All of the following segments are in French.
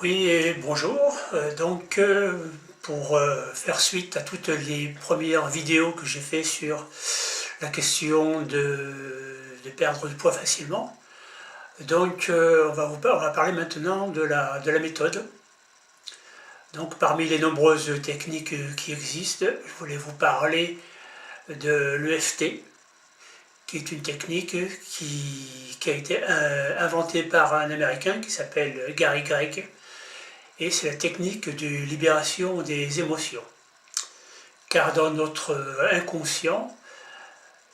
Oui, et bonjour. Pour faire suite à toutes les premières vidéos que j'ai fait sur la question de perdre du poids facilement, on va parler maintenant de la méthode. Donc, parmi les nombreuses techniques qui existent, je voulais vous parler de l'EFT, qui est une technique qui a été inventée par un Américain qui s'appelle Gary Gregg. Et c'est la technique de libération des émotions. Car dans notre inconscient,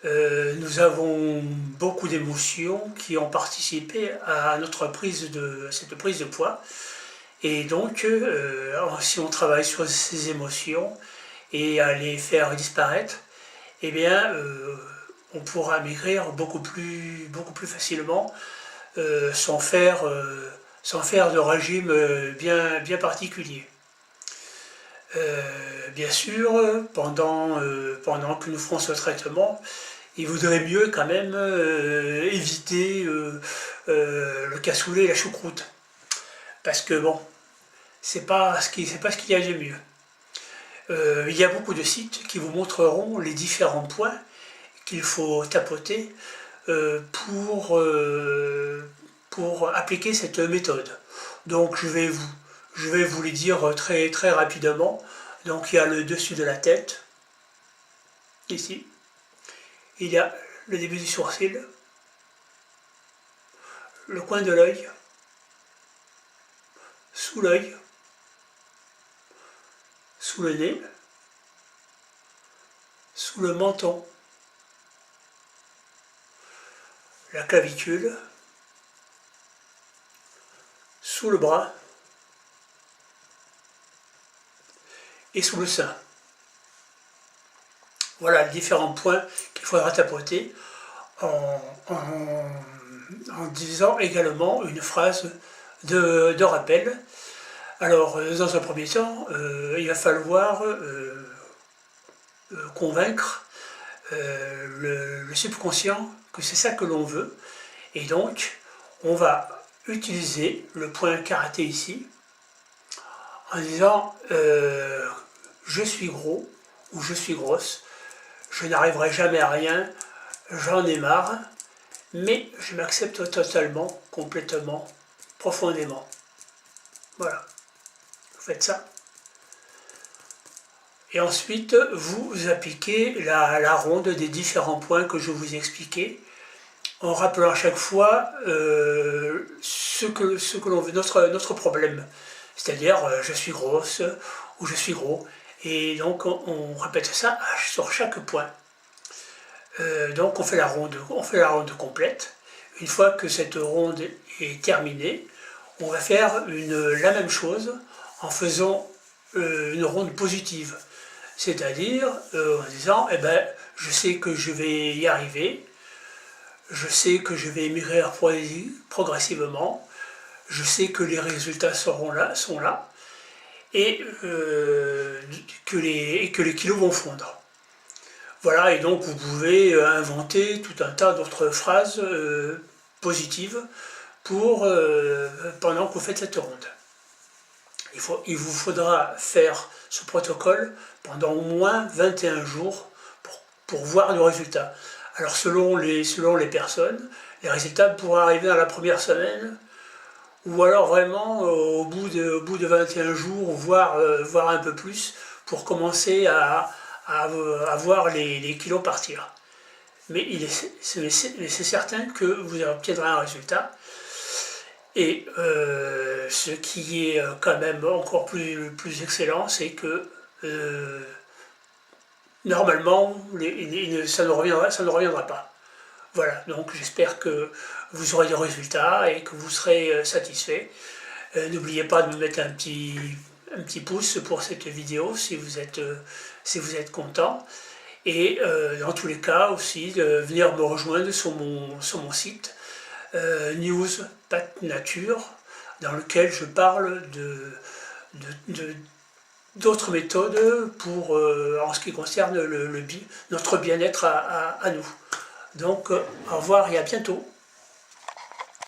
nous avons beaucoup d'émotions qui ont participé à cette prise de poids. Et donc, si on travaille sur ces émotions et à les faire disparaître, eh bien, on pourra maigrir beaucoup plus facilement sans faire de régime bien particulier. Bien sûr, pendant que nous ferons ce traitement, il vaudrait mieux quand même éviter le cassoulet et la choucroute. Parce que bon, c'est pas ce qu'il y a de mieux. Il y a beaucoup de sites qui vous montreront les différents points qu'il faut tapoter pour appliquer cette méthode. Donc je vais vous les dire très rapidement. Donc il y a le dessus de la tête, ici. Il y a le début du sourcil, le coin de l'œil, sous l'œil, sous le nez, sous le menton, la clavicule, sous le bras et sous le sein. Voilà les différents points qu'il faudra tapoter en disant également une phrase de rappel. Alors, dans un premier temps, il va falloir convaincre le subconscient que c'est ça que l'on veut. Et donc, on va utiliser le point karaté ici en disant je suis gros ou je suis grosse, je n'arriverai jamais à rien, j'en ai marre, mais je m'accepte totalement, complètement, profondément. Voilà, vous faites ça. Et ensuite, vous appliquez la ronde des différents points que je vous ai expliqués, en rappelant à chaque fois ce que l'on veut, notre problème. C'est-à-dire, je suis grosse ou je suis gros. Et donc, on répète ça sur chaque point. Donc, on fait la ronde complète. Une fois que cette ronde est terminée, on va faire la même chose en faisant une ronde positive. C'est-à-dire en disant, eh ben, je sais que je vais y arriver, je sais que je vais maigrir progressivement, je sais que les résultats sont là, et que les kilos vont fondre. Voilà, et donc vous pouvez inventer tout un tas d'autres phrases positives pendant que vous faites cette ronde. Il vous faudra faire ce protocole pendant au moins 21 jours pour voir le résultat. Alors selon les personnes, les résultats pourraient arriver dans la première semaine, ou alors vraiment au bout de 21 jours, voire un peu plus, pour commencer à voir les kilos partir. Mais c'est certain que vous obtiendrez un résultat. Et ce qui est quand même encore plus excellent, c'est que normalement, ça ne reviendra pas. Voilà, donc j'espère que vous aurez des résultats et que vous serez satisfait. N'oubliez pas de me mettre un petit pouce pour cette vidéo si vous êtes content. Et dans tous les cas aussi, de venir me rejoindre sur mon site News Pat Nature, dans lequel je parle d'autres méthodes en ce qui concerne notre bien-être à nous. Donc, au revoir et à bientôt.